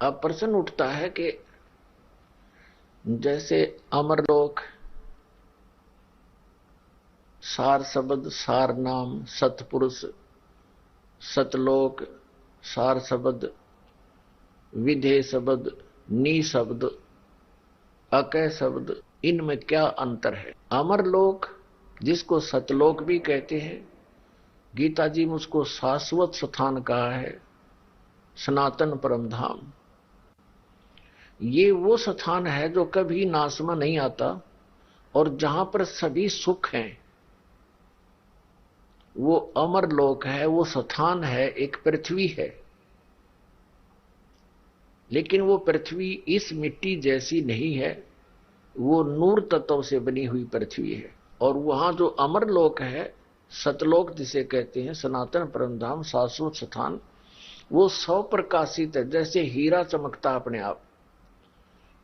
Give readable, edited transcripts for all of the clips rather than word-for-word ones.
अब प्रश्न उठता है कि जैसे अमरलोक, सार शब्द, सार नाम, सतपुरुष, सतलोक, सार शब्द, विधेय शब्द, नी शब्द, अकय शब्द, इनमें क्या अंतर है? अमरलोक जिसको सतलोक भी कहते हैं, गीता जी में उसको शाश्वत स्थान कहा है, सनातन परम धाम। ये वो स्थान है जो कभी नाश में नहीं आता और जहां पर सभी सुख हैं, वो अमरलोक है, वो स्थान है, एक पृथ्वी है। लेकिन वो पृथ्वी इस मिट्टी जैसी नहीं है, वो नूर तत्व से बनी हुई पृथ्वी है। और वहां जो अमरलोक है, सतलोक जिसे कहते हैं, सनातन परम धाम, शाश्वत स्थान, वो सौ प्रकाशित है। जैसे हीरा चमकता अपने आप,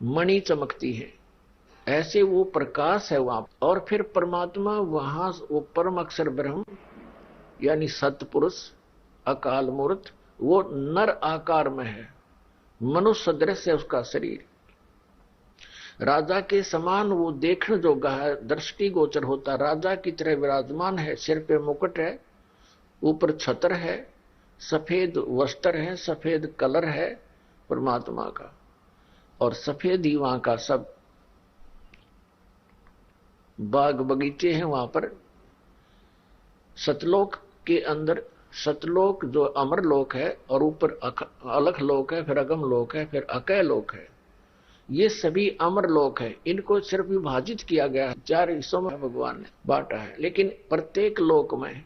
मणि चमकती है, ऐसे वो प्रकाश है वहां। और फिर परमात्मा वहां, वो परम अक्षर ब्रह्म यानी सतपुरुष, अकाल मूर्त, वो नर आकार में है, मनुष्य सदृश है उसका शरीर। राजा के समान वो देखने जोगा है, दृष्टि गोचर होता, राजा की तरह विराजमान है। सिर पे मुकुट है, ऊपर छत्र है, सफेद वस्त्र है, सफेद कलर है परमात्मा का, और सफेद ही वहां का सब बाग बगीचे हैं वहां पर। सतलोक के अंदर, सतलोक जो अमरलोक है, और ऊपर अलख लोक है, फिर अगम लोक है, फिर अकय लोक है। ये सभी अमर लोक है। इनको सिर्फ विभाजित किया गया है, 4 हिस्सों में भगवान ने बांटा है। लेकिन प्रत्येक लोक में,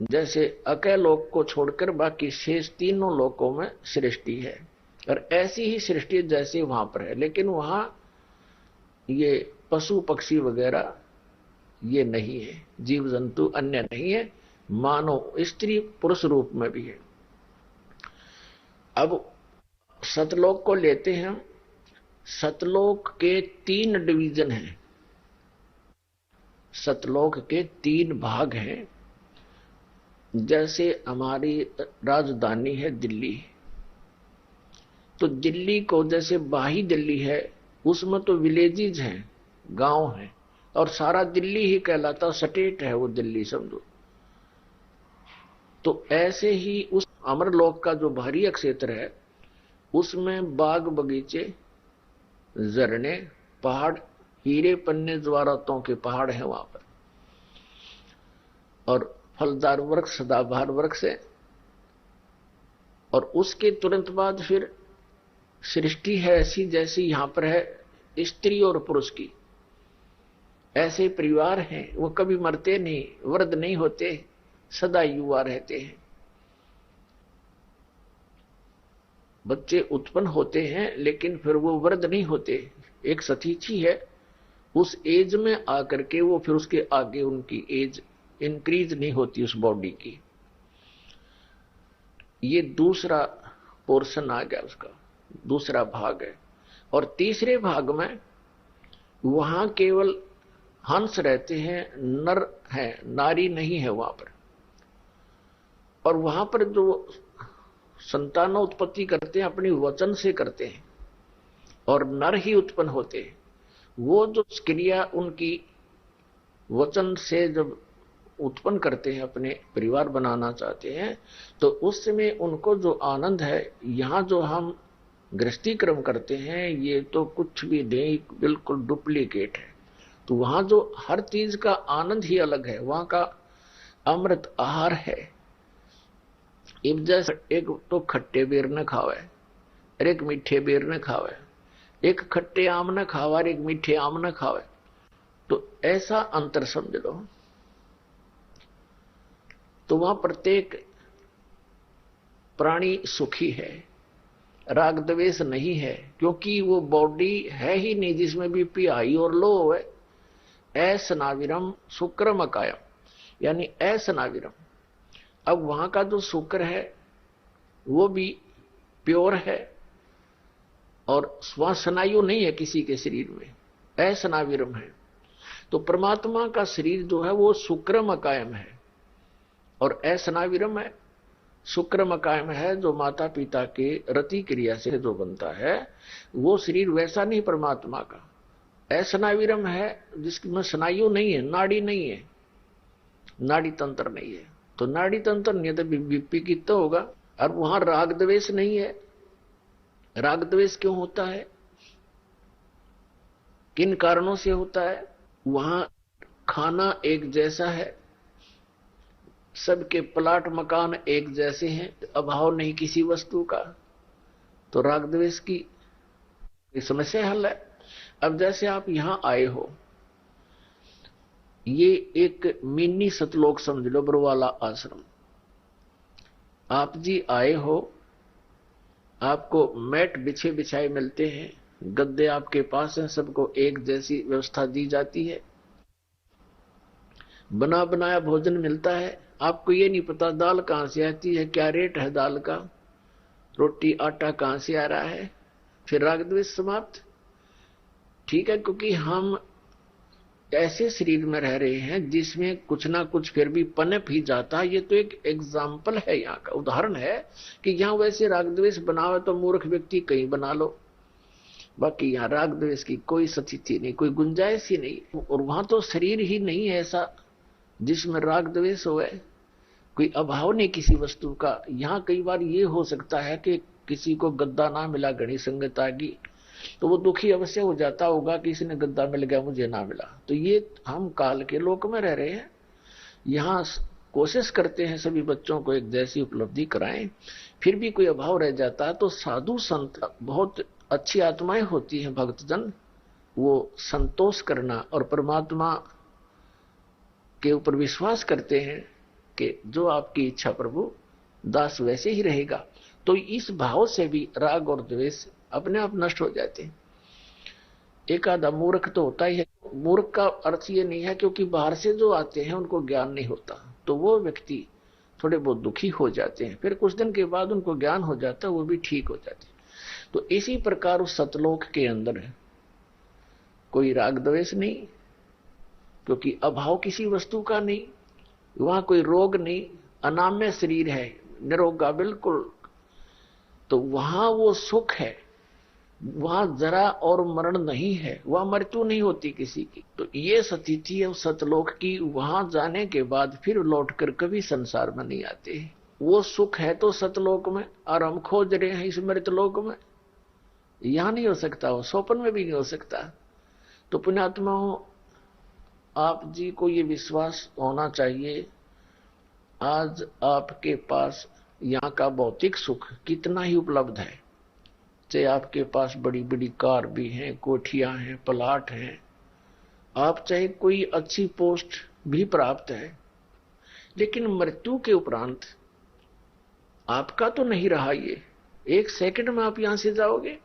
जैसे अकय लोक को छोड़कर बाकी शेष तीनों लोकों में सृष्टि है, और ऐसी ही सृष्टि जैसे वहां पर है। लेकिन वहां ये पशु पक्षी वगैरह ये नहीं है, जीव जंतु अन्य नहीं है, मानव स्त्री पुरुष रूप में भी है। अब सतलोक को लेते हैं। सतलोक के 3 डिवीजन हैं, सतलोक के 3 भाग हैं। जैसे हमारी राजधानी है दिल्ली, तो दिल्ली को जैसे बाही दिल्ली है, उसमें तो विलेजेज हैं, गांव हैं, और सारा दिल्ली ही कहलाता, स्टेट है वो दिल्ली समझो। तो ऐसे ही उस अमरलोक का जो बाहरी क्षेत्र है, उसमें बाग बगीचे, झरने, पहाड़, हीरे पन्ने ज्वारातों के पहाड़ हैं वहां पर, और फलदार वृक्ष, सदाबहार वृक्ष है। और उसके तुरंत बाद फिर सृष्टि है ऐसी जैसी यहां पर है स्त्री और पुरुष की। ऐसे परिवार हैं, वो कभी मरते नहीं, वृद्ध नहीं होते, सदा युवा रहते हैं। बच्चे उत्पन्न होते हैं लेकिन फिर वो वृद्ध नहीं होते। एक सतीची है, उस एज में आकर के वो फिर उसके आगे उनकी एज इंक्रीज नहीं होती उस बॉडी की। ये दूसरा पोर्शन आ गया, उसका दूसरा भाग है। और तीसरे भाग में वहां केवल हंस रहते हैं, नर है, नारी नहीं है वहां पर। और वहां पर जो संतानोत्पत्ति करते हैं अपनी वचन से करते हैं, और नर ही उत्पन्न होते हैं। वो जो क्रिया उनकी वचन से जब उत्पन्न करते हैं, अपने परिवार बनाना चाहते हैं, तो उस समय उनको जो आनंद है, यहाँ जो हम गृहस्थी क्रम करते हैं, ये तो कुछ भी नहीं, बिल्कुल डुप्लीकेट है। तो वहां जो हर चीज का आनंद ही अलग है, वहां का अमृत आहार है। जैसे एक तो खट्टे बेर न खावे और एक मीठे बेर न खावे, एक खट्टे आम न खावे और एक मीठे आम न खावे, तो ऐसा अंतर समझ लो। तो वहां प्रत्येक प्राणी सुखी है, राग द्वेष नहीं है, क्योंकि वो बॉडी है ही नहीं जिसमें भी हाई और लो है। असनाविरम शुक्रम कायम, यानी असनाविरम। अब वहां का जो शुक्र है वो भी प्योर है, और स्वासनायु नहीं है किसी के शरीर में, असनाविरम है। तो परमात्मा का शरीर जो है वो शुक्रम कायम है और असनाविरम है। शुक्र मकाम है जो माता पिता के रति क्रिया से जो बनता है, वो शरीर वैसा नहीं परमात्मा का। असनाविरम है जिसमें स्नायु नहीं है, नाड़ी नहीं है, नाड़ी तंत्र नहीं है। तो नाड़ी तंत्र नहीं है तो बीपी कितना होगा। और वहां राग द्वेष नहीं है। राग द्वेष क्यों होता है, किन कारणों से होता है? वहां खाना एक जैसा है, सबके प्लाट मकान एक जैसे हैं, अभाव नहीं किसी वस्तु का, तो राग द्वेष की समस्या हल है। अब जैसे आप यहां आए हो, ये एक मिनी सतलोक समझ लो, बरवाला आश्रम। आप जी आए हो, आपको मैट बिछे बिछाए मिलते हैं, गद्दे आपके पास हैं, सबको एक जैसी व्यवस्था दी जाती है, बना बनाया भोजन मिलता है। आपको ये नहीं पता दाल कहां से आती है, क्या रेट है दाल का, रोटी आटा कहां से आ रहा है, फिर राग द्वेष समाप्त। ठीक है, क्योंकि हम ऐसे शरीर में रह रहे हैं जिसमें कुछ ना कुछ फिर भी पनप ही जाता है। ये तो एक एग्जाम्पल है, यहाँ का उदाहरण है कि यहाँ वैसे राग द्वेष बनावे तो मूर्ख व्यक्ति कहीं बना लो, बाकी यहाँ राग द्वेष की कोई स्थिति नहीं, कोई गुंजाइश ही नहीं। और वहां तो शरीर ही नहीं है ऐसा जिसमें राग द्वेष हो, कोई अभाव नहीं किसी वस्तु का। यहाँ कई बार ये हो सकता है कि किसी को गद्दा ना मिला, घनी संगत आ गई, तो वो दुखी अवश्य हो जाता होगा कि इसने गद्दा मिल गया मुझे ना मिला। तो ये हम काल के लोक में रह रहे हैं, यहाँ कोशिश करते हैं सभी बच्चों को एक जैसी उपलब्धि कराएं, फिर भी कोई अभाव रह जाता है तो साधु संत बहुत अच्छी आत्माएं होती हैं, भक्तजन, वो संतोष करना और परमात्मा के ऊपर विश्वास करते हैं कि जो आपकी इच्छा प्रभु, दास वैसे ही रहेगा। तो इस भाव से भी राग और द्वेष अपने आप नष्ट हो जाते हैं। एक आधा मूर्ख तो होता ही है। मूर्ख का अर्थ ये नहीं है क्योंकि बाहर से जो आते हैं उनको ज्ञान नहीं होता, तो वो व्यक्ति थोड़े बहुत दुखी हो जाते हैं, फिर कुछ दिन के बाद उनको ज्ञान हो जाता है, वो भी ठीक हो जाते हैं। तो इसी प्रकार उस सतलोक के अंदर है कोई राग द्वेष नहीं, क्योंकि अभाव किसी वस्तु का नहीं, वहां कोई रोग नहीं, अनाम्य शरीर है, निरोगा बिल्कुल। तो वहां वो सुख है, वहां जरा और मरण नहीं है, वहां मृत्यु नहीं होती किसी की। तो ये स्थिति है सतलोक की। वहां जाने के बाद फिर लौटकर कभी संसार में नहीं आते। वो सुख है तो सतलोक में, और हम खोज रहे हैं इस मृतलोक में। यहां नहीं हो सकता, वो स्वप्न में भी नहीं हो सकता। तो पुण्यात्माओं, आप जी को ये विश्वास होना चाहिए, आज आपके पास यहाँ का भौतिक सुख कितना ही उपलब्ध है, चाहे आपके पास बड़ी बड़ी कार भी हैं, कोठियां हैं, प्लाट हैं, आप चाहे कोई अच्छी पोस्ट भी प्राप्त है, लेकिन मृत्यु के उपरांत आपका तो नहीं रहा। ये एक सेकंड में आप यहां से जाओगे,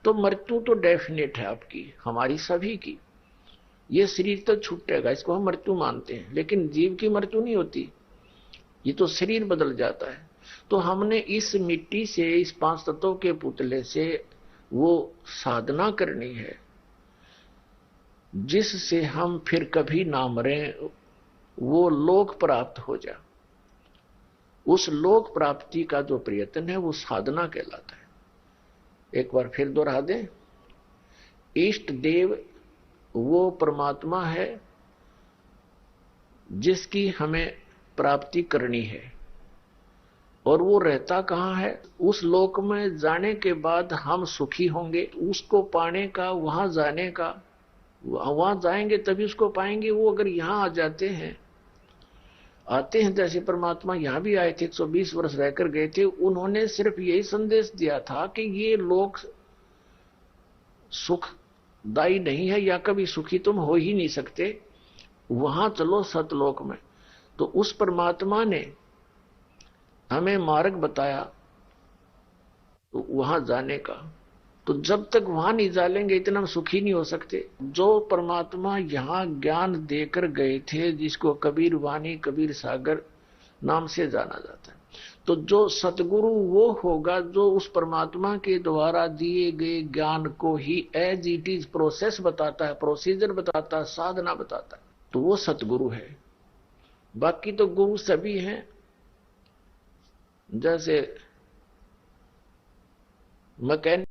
तो मृत्यु तो डेफिनेट है आपकी, हमारी सभी की। ये शरीर तो छूटेगा, इसको हम मृत्यु मानते हैं, लेकिन जीव की मृत्यु नहीं होती, ये तो शरीर बदल जाता है। तो हमने इस मिट्टी से, इस पांच तत्वों के पुतले से वो साधना करनी है जिससे हम फिर कभी ना मरें, वो लोक प्राप्त हो जाए। उस लोक प्राप्ति का जो प्रयत्न है वो साधना कहलाता है। एक बार फिर दोहरा दें, इष्ट देव वो परमात्मा है जिसकी हमें प्राप्ति करनी है, और वो रहता कहाँ है? उस लोक में जाने के बाद हम सुखी होंगे, उसको पाने का, वहां जाने का, वहां जाएंगे तभी उसको पाएंगे। वो अगर यहां आ जाते हैं, आते हैं, जैसे परमात्मा यहां भी आए थे, 120 वर्ष रहकर गए थे, उन्होंने सिर्फ यही संदेश दिया था कि ये लोक सुखदायी नहीं है, या कभी सुखी तुम हो ही नहीं सकते, वहां चलो सतलोक में। तो उस परमात्मा ने हमें मार्ग बताया तो वहां जाने का। तो जब तक वहां नहीं जालेंगे इतना हम सुखी नहीं हो सकते। जो परमात्मा यहां ज्ञान देकर गए थे, जिसको कबीर वाणी, कबीर सागर नाम से जाना जाता है, तो जो सतगुरु वो होगा जो उस परमात्मा के द्वारा दिए गए ज्ञान को ही एज इट इज प्रोसेस बताता है, प्रोसीजर बताता है, साधना बताता है, तो वो सतगुरु है। बाकी तो गुरु सभी हैं, जैसे मैकेनिक